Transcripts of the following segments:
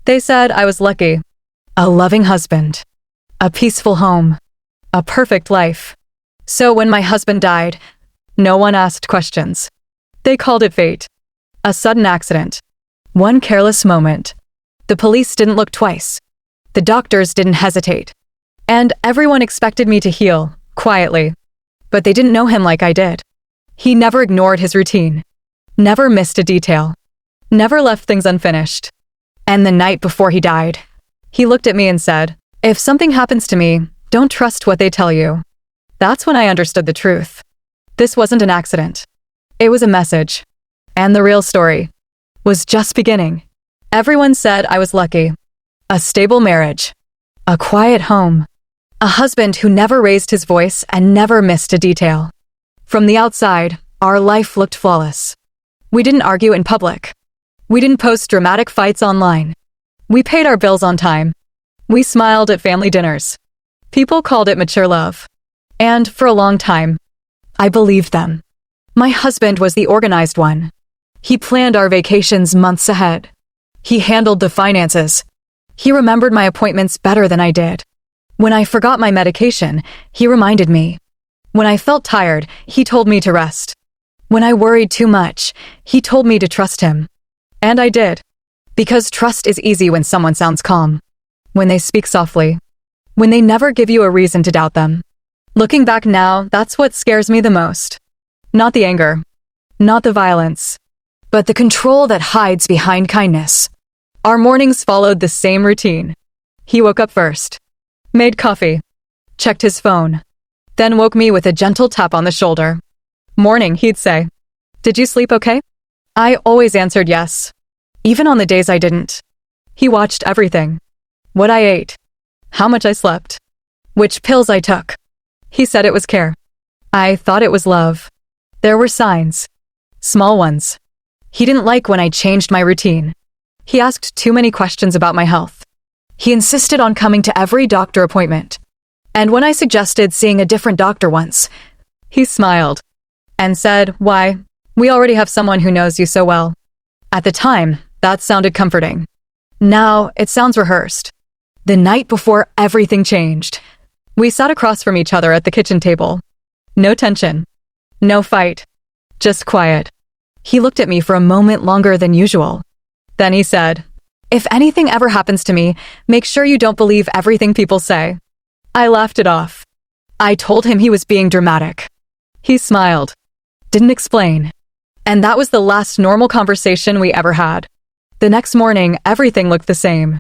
They said I was lucky. A loving husband. A peaceful home. A perfect life. So when my husband died, no one asked questions. They called it fate. A sudden accident. One careless moment. The police didn't look twice. The doctors didn't hesitate. And everyone expected me to heal, quietly. But they didn't know him like I did. He never ignored his routine. Never missed a detail. Never left things unfinished. And the night before he died, he looked at me and said, "If something happens to me, don't trust what they tell you." That's when I understood the truth. This wasn't an accident. It was a message. And the real story was just beginning. Everyone said I was lucky. A stable marriage. A quiet home. A husband who never raised his voice and never missed a detail. From the outside, our life looked flawless. We didn't argue in public. We didn't post dramatic fights online. We paid our bills on time. We smiled at family dinners. People called it mature love. And for a long time, I believed them. My husband was the organized one. He planned our vacations months ahead. He handled the finances. He remembered my appointments better than I did. When I forgot my medication, he reminded me. When I felt tired, he told me to rest. When I worried too much, he told me to trust him. And I did. Because trust is easy when someone sounds calm. When they speak softly. When they never give you a reason to doubt them. Looking back now, that's what scares me the most. Not the anger. Not the violence. But the control that hides behind kindness. Our mornings followed the same routine. He woke up first. Made coffee. Checked his phone. Then woke me with a gentle tap on the shoulder. Morning, he'd say. "Did you sleep okay?" I always answered yes. Even on the days I didn't. He watched everything. What I ate. How much I slept. Which pills I took. He said it was care. I thought it was love. There were signs. Small ones. He didn't like when I changed my routine. He asked too many questions about my health. He insisted on coming to every doctor appointment. And when I suggested seeing a different doctor once, he smiled and said, "Why? We already have someone who knows you so well." At the time, that sounded comforting. Now, it sounds rehearsed. The night before everything changed, we sat across from each other at the kitchen table. No tension. No fight. Just quiet. He looked at me for a moment longer than usual. Then he said, "If anything ever happens to me, make sure you don't believe everything people say." I laughed it off. I told him he was being dramatic. He smiled. Didn't explain. And that was the last normal conversation we ever had. The next morning, everything looked the same.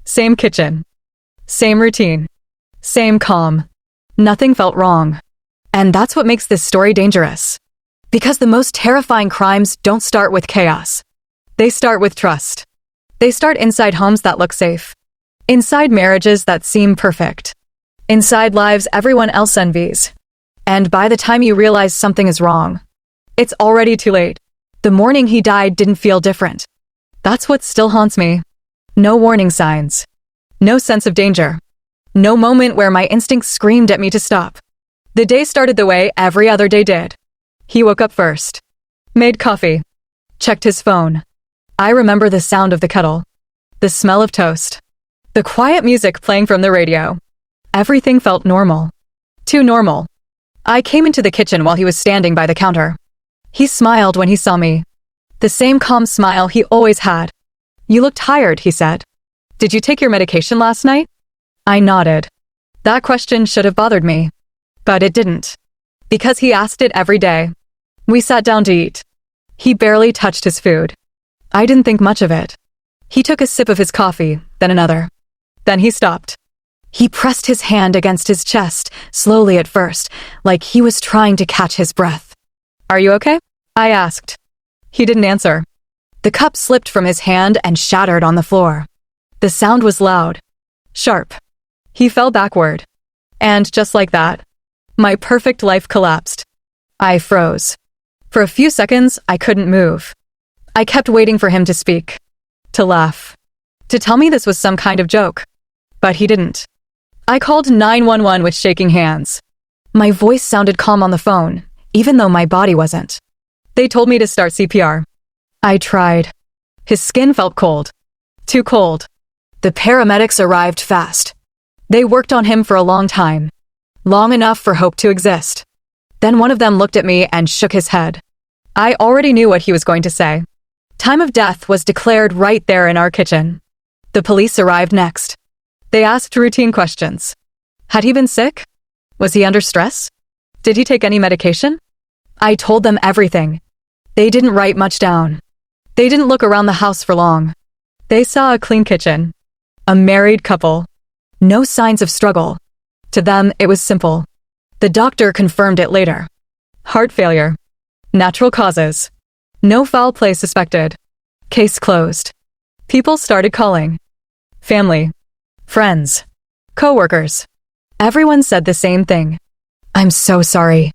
Same kitchen. Same routine. Same calm. Nothing felt wrong. And that's what makes this story dangerous. Because the most terrifying crimes don't start with chaos. They start with trust. They start inside homes that look safe. Inside marriages that seem perfect. Inside lives everyone else envies. And by the time you realize something is wrong, it's already too late. The morning he died didn't feel different. That's what still haunts me. No warning signs. No sense of danger. No moment where my instincts screamed at me to stop. The day started the way every other day did. He woke up first. Made coffee. Checked his phone. I remember the sound of the kettle. The smell of toast. The quiet music playing from the radio. Everything felt normal. Too normal. I came into the kitchen while he was standing by the counter. He smiled when he saw me. The same calm smile he always had. "You look tired," he said. "Did you take your medication last night?" I nodded. That question should have bothered me. But it didn't. Because he asked it every day. We sat down to eat. He barely touched his food. I didn't think much of it. He took a sip of his coffee, then another. Then he stopped. He pressed his hand against his chest, slowly at first, like he was trying to catch his breath. "Are you okay?" I asked. He didn't answer. The cup slipped from his hand and shattered on the floor. The sound was loud. Sharp. He fell backward. And just like that, my perfect life collapsed. I froze. For a few seconds, I couldn't move. I kept waiting for him to speak. To laugh. To tell me this was some kind of joke. But he didn't. I called 911 with shaking hands. My voice sounded calm on the phone, even though my body wasn't. They told me to start CPR. I tried. His skin felt cold. Too cold. The paramedics arrived fast. They worked on him for a long time. Long enough for hope to exist. Then one of them looked at me and shook his head. I already knew what he was going to say. Time of death was declared right there in our kitchen. The police arrived next. They asked routine questions. Had he been sick? Was he under stress? Did he take any medication? I told them everything. They didn't write much down. They didn't look around the house for long. They saw a clean kitchen. A married couple. No signs of struggle. To them, it was simple. The doctor confirmed it later. Heart failure. Natural causes. No foul play suspected. Case closed. People started calling. Family. Friends. Co-workers. Everyone said the same thing. I'm so sorry.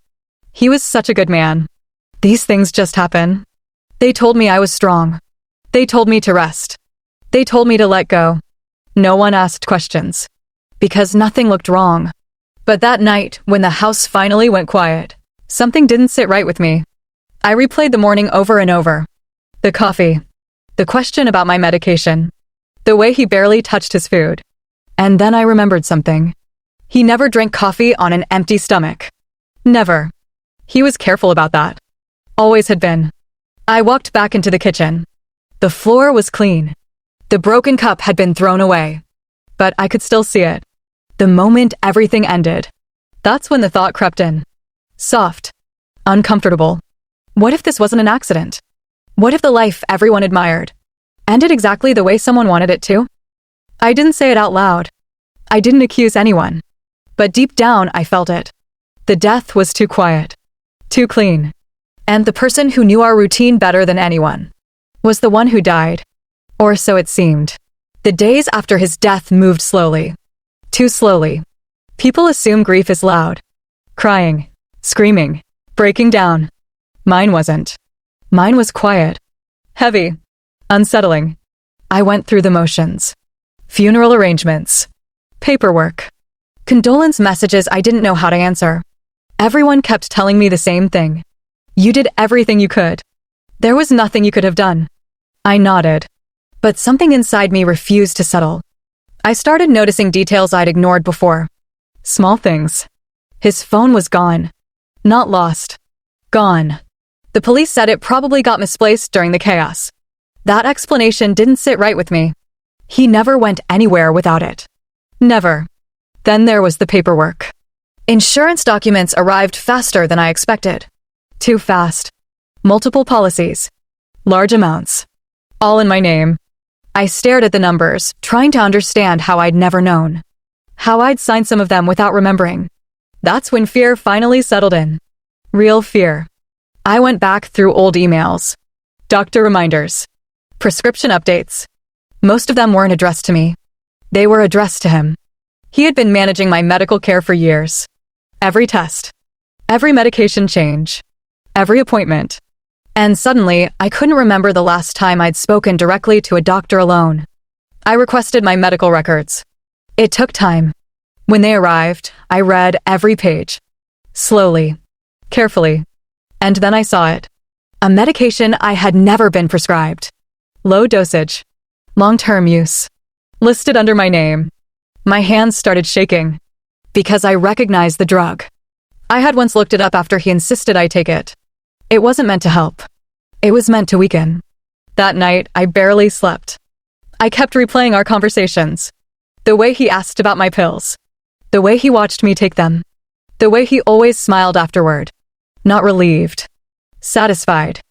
He was such a good man. These things just happen. They told me I was strong. They told me to rest. They told me to let go. No one asked questions. Because nothing looked wrong. But that night, when the house finally went quiet, something didn't sit right with me. I replayed the morning over and over. The coffee. The question about my medication. The way he barely touched his food. And then I remembered something. He never drank coffee on an empty stomach. Never. He was careful about that. Always had been. I walked back into the kitchen. The floor was clean. The broken cup had been thrown away. But I could still see it. The moment everything ended. That's when the thought crept in. Soft. Uncomfortable. What if this wasn't an accident? What if the life everyone admired ended exactly the way someone wanted it to? I didn't say it out loud. I didn't accuse anyone. But deep down, I felt it. The death was too quiet. Too clean. And the person who knew our routine better than anyone was the one who died. Or so it seemed. The days after his death moved slowly. Too slowly. People assume grief is loud. Crying. Screaming. Breaking down. Mine wasn't. Mine was quiet. Heavy. Unsettling. I went through the motions. Funeral arrangements. Paperwork. Condolence messages I didn't know how to answer. Everyone kept telling me the same thing. You did everything you could. There was nothing you could have done. I nodded. But something inside me refused to settle. I started noticing details I'd ignored before. Small things. His phone was gone. Not lost. Gone. The police said it probably got misplaced during the chaos. That explanation didn't sit right with me. He never went anywhere without it. Never. Then there was the paperwork. Insurance documents arrived faster than I expected. Too fast. Multiple policies. Large amounts. All in my name. I stared at the numbers, trying to understand how I'd never known. How I'd signed some of them without remembering. That's when fear finally settled in. Real fear. I went back through old emails. Doctor reminders. Prescription updates. Most of them weren't addressed to me. They were addressed to him. He had been managing my medical care for years. Every test. Every medication change. Every appointment. And suddenly, I couldn't remember the last time I'd spoken directly to a doctor alone. I requested my medical records. It took time. When they arrived, I read every page. Slowly. Carefully. And then I saw it. A medication I had never been prescribed. Low dosage. Long-term use. Listed under my name. My hands started shaking. Because I recognized the drug. I had once looked it up after he insisted I take it. It wasn't meant to help. It was meant to weaken. That night, I barely slept. I kept replaying our conversations. The way he asked about my pills. The way he watched me take them. The way he always smiled afterward. Not relieved. Satisfied.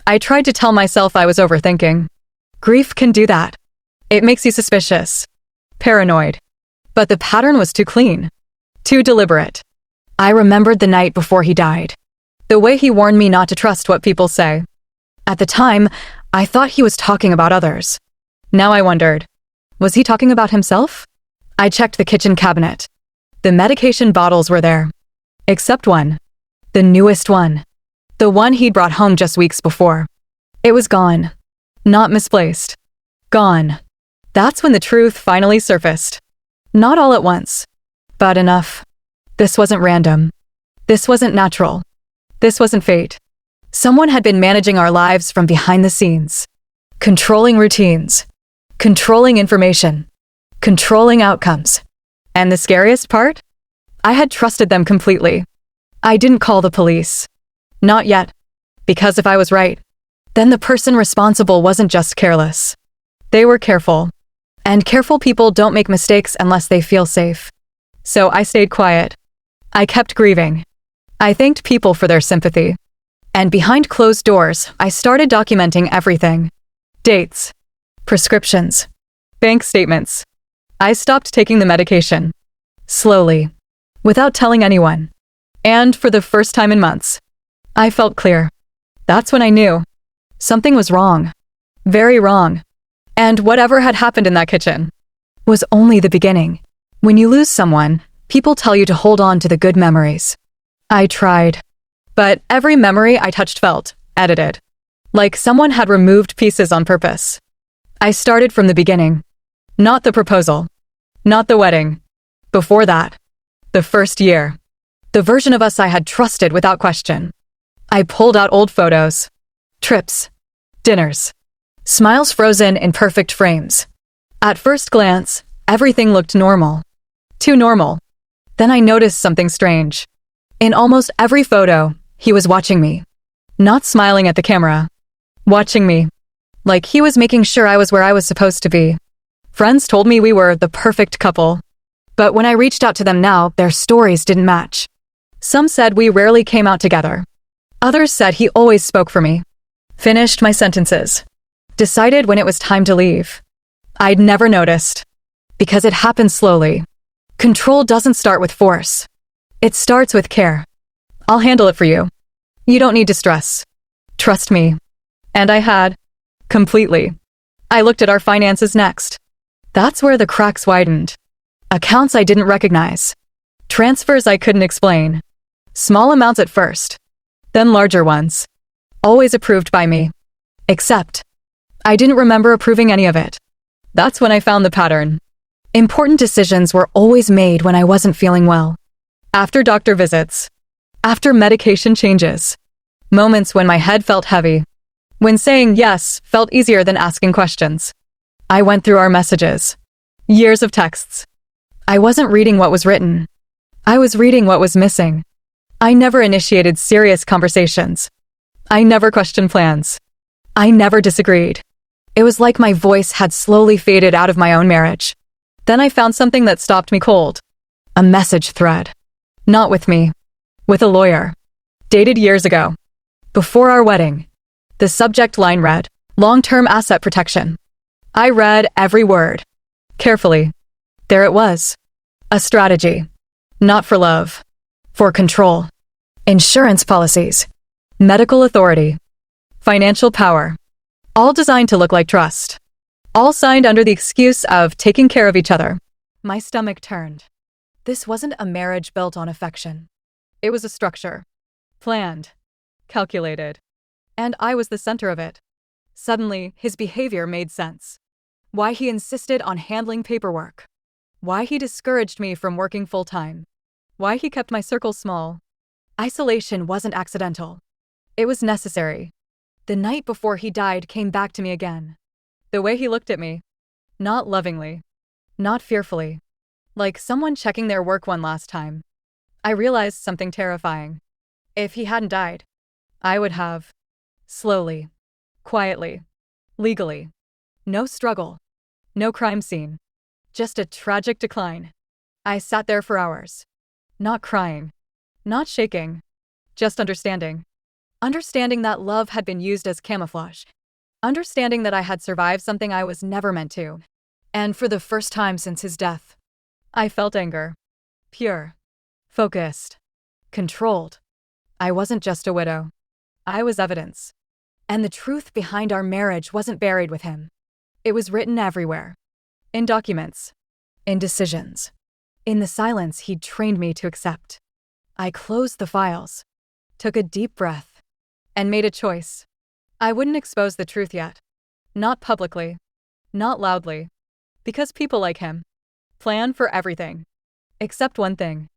I tried to tell myself I was overthinking. Grief can do that. It makes you suspicious. Paranoid. But the pattern was too clean. Too deliberate. I remembered the night before he died. The way he warned me not to trust what people say. At the time, I thought he was talking about others. Now I wondered, was he talking about himself? I checked the kitchen cabinet. The medication bottles were there. Except one. The newest one. The one he'd brought home just weeks before. It was gone. Not misplaced. Gone. That's when the truth finally surfaced. Not all at once. But enough. This wasn't random. This wasn't natural. This wasn't fate. Someone had been managing our lives from behind the scenes. Controlling routines. Controlling information. controlling outcomes. And the scariest part? I had trusted them completely. I didn't call the police. Not yet. Because if I was right, then the person responsible wasn't just careless. They were careful. And careful people don't make mistakes unless they feel safe. So I stayed quiet. I kept grieving. I thanked people for their sympathy. And behind closed doors, I started documenting everything. Dates, prescriptions, bank statements. I stopped taking the medication. Slowly. Without telling anyone. And for the first time in months, I felt clear. That's when I knew. Something was wrong. Very wrong. And whatever had happened in that kitchen was only the beginning. When you lose someone, people tell you to hold on to the good memories. I tried. But every memory I touched felt edited. Like someone had removed pieces on purpose. I started from the beginning. Not the proposal. Not the wedding. Before that. The first year. The version of us I had trusted without question. I pulled out old photos. Trips. Dinners. Smiles frozen in perfect frames. At first glance, everything looked normal. Too normal. Then I noticed something strange. In almost every photo, he was watching me. Not smiling at the camera. Watching me. Like he was making sure I was where I was supposed to be. Friends told me we were the perfect couple. But when I reached out to them now, their stories didn't match. Some said we rarely came out together. Others said he always spoke for me. Finished my sentences. Decided when it was time to leave. I'd never noticed. Because it happened slowly. Control doesn't start with force. It starts with care. I'll handle it for you. You don't need to stress. Trust me. And I had. Completely. I looked at our finances next. That's where the cracks widened. Accounts I didn't recognize. Transfers I couldn't explain. Small amounts at first. Then larger ones. Always approved by me. Except, I didn't remember approving any of it. That's when I found the pattern. Important decisions were always made when I wasn't feeling well. After doctor visits. After medication changes. Moments when my head felt heavy. When saying yes felt easier than asking questions. I went through our messages. Years of texts. I wasn't reading what was written. I was reading what was missing. I never initiated serious conversations. I never questioned plans. I never disagreed. It was like my voice had slowly faded out of my own marriage. Then I found something that stopped me cold. A message thread. Not with me. With a lawyer. Dated years ago. Before our wedding. The subject line read, long-term asset protection. I read every word. Carefully. There it was. A strategy. Not for love. For control. Insurance policies. Medical authority. Financial power. All designed to look like trust. All signed under the excuse of taking care of each other. My stomach turned. This wasn't a marriage built on affection. It was a structure. Planned. Calculated. And I was the center of it. Suddenly, his behavior made sense. Why he insisted on handling paperwork. Why he discouraged me from working full-time. Why he kept my circle small. Isolation wasn't accidental. It was necessary. The night before he died came back to me again. The way he looked at me. Not lovingly. Not fearfully. Like someone checking their work one last time. I realized something terrifying. If he hadn't died, I would have. Slowly. Quietly. Legally. No struggle. No crime scene. Just a tragic decline. I sat there for hours. Not crying. Not shaking. Just understanding. Understanding that love had been used as camouflage. Understanding that I had survived something I was never meant to. And for the first time since his death, I felt anger. Pure. Focused. Controlled. I wasn't just a widow. I was evidence. And the truth behind our marriage wasn't buried with him. It was written everywhere. In documents. In decisions. In the silence he'd trained me to accept. I closed the files. Took a deep breath. And made a choice. I wouldn't expose the truth yet. Not publicly. Not loudly. Because people like him plan for everything. Except one thing.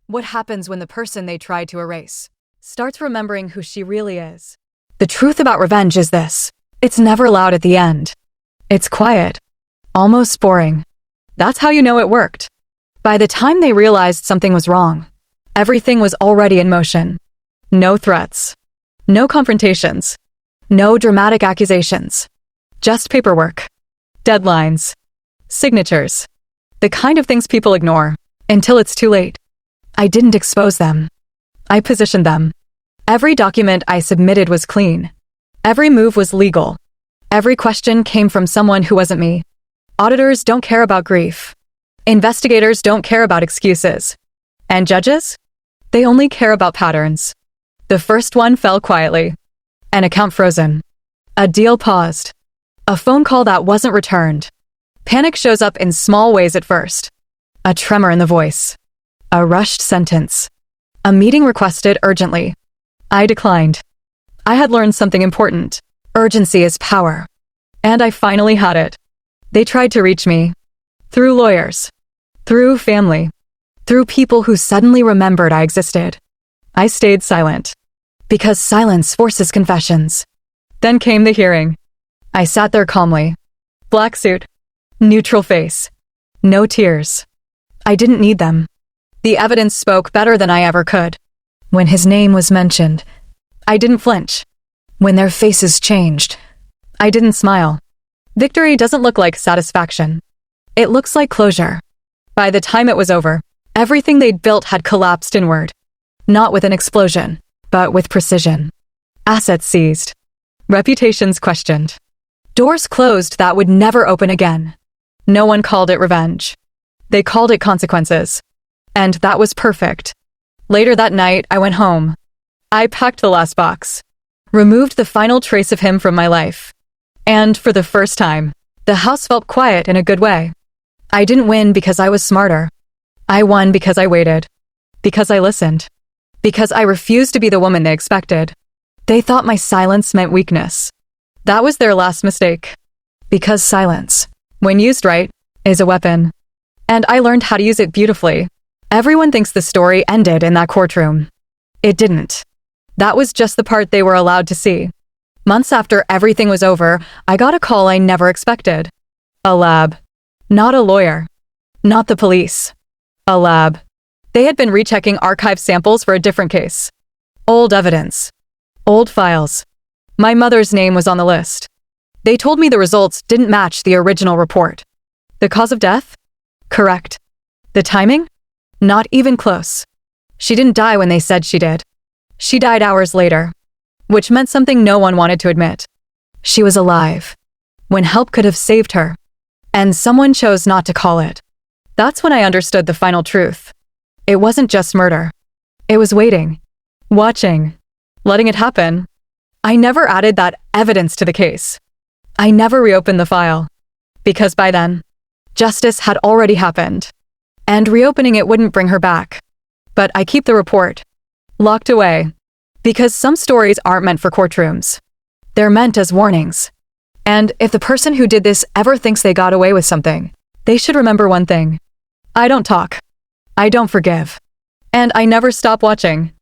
What happens when the person they tried to erase starts remembering who she really is? The truth about revenge is this. It's never loud at the end. It's quiet. Almost boring. That's how you know it worked. By the time they realized something was wrong, everything was already in motion. No threats. No confrontations. No dramatic accusations. Just paperwork. Deadlines. Signatures. The kind of things people ignore until it's too late. I didn't expose them. I positioned them. Every document I submitted was clean. Every move was legal. Every question came from someone who wasn't me. Auditors don't care about grief. Investigators don't care about excuses. And judges? They only care about patterns. The first one fell quietly. An account frozen. A deal paused. A phone call that wasn't returned. Panic shows up in small ways at first. A tremor in the voice. A rushed sentence. A meeting requested urgently. I declined. I had learned something important. Urgency is power. And I finally had it. They tried to reach me. Through lawyers. Through family. Through people who suddenly remembered I existed. I stayed silent. Because silence forces confessions. Then came the hearing. I sat there calmly. Black suit. Neutral face. No tears. I didn't need them. The evidence spoke better than I ever could. When his name was mentioned, I didn't flinch. When their faces changed, I didn't smile. Victory doesn't look like satisfaction. It looks like closure. By the time it was over, everything they'd built had collapsed inward. Not with an explosion, but with precision. Assets seized. Reputations questioned. Doors closed that would never open again. No one called it revenge. They called it consequences. And that was perfect. Later that night, I went home. I packed the last box. Removed the final trace of him from my life. And for the first time, the house felt quiet in a good way. I didn't win because I was smarter. I won because I waited. Because I listened. Because I refused to be the woman they expected. They thought my silence meant weakness. That was their last mistake. Because silence, when used right, is a weapon. And I learned how to use it beautifully. Everyone thinks the story ended in that courtroom. It didn't. That was just the part they were allowed to see. Months after everything was over, I got a call I never expected. A lab. Not a lawyer. Not the police. A lab. They had been rechecking archive samples for a different case. Old evidence. Old files. My mother's name was on the list. They told me the results didn't match the original report. The cause of death? Correct. The timing? Not even close. She didn't die when they said she did. She died hours later, which meant something no one wanted to admit. She was alive, when help could have saved her, and someone chose not to call it. That's when I understood the final truth. It wasn't just murder. It was waiting, watching, letting it happen. I never added that evidence to the case. I never reopened the file, because by then, justice had already happened, and reopening it wouldn't bring her back. But I keep the report, locked away, because some stories aren't meant for courtrooms. They're meant as warnings. And if the person who did this ever thinks they got away with something, they should remember one thing. I don't talk. I don't forgive. And I never stop watching.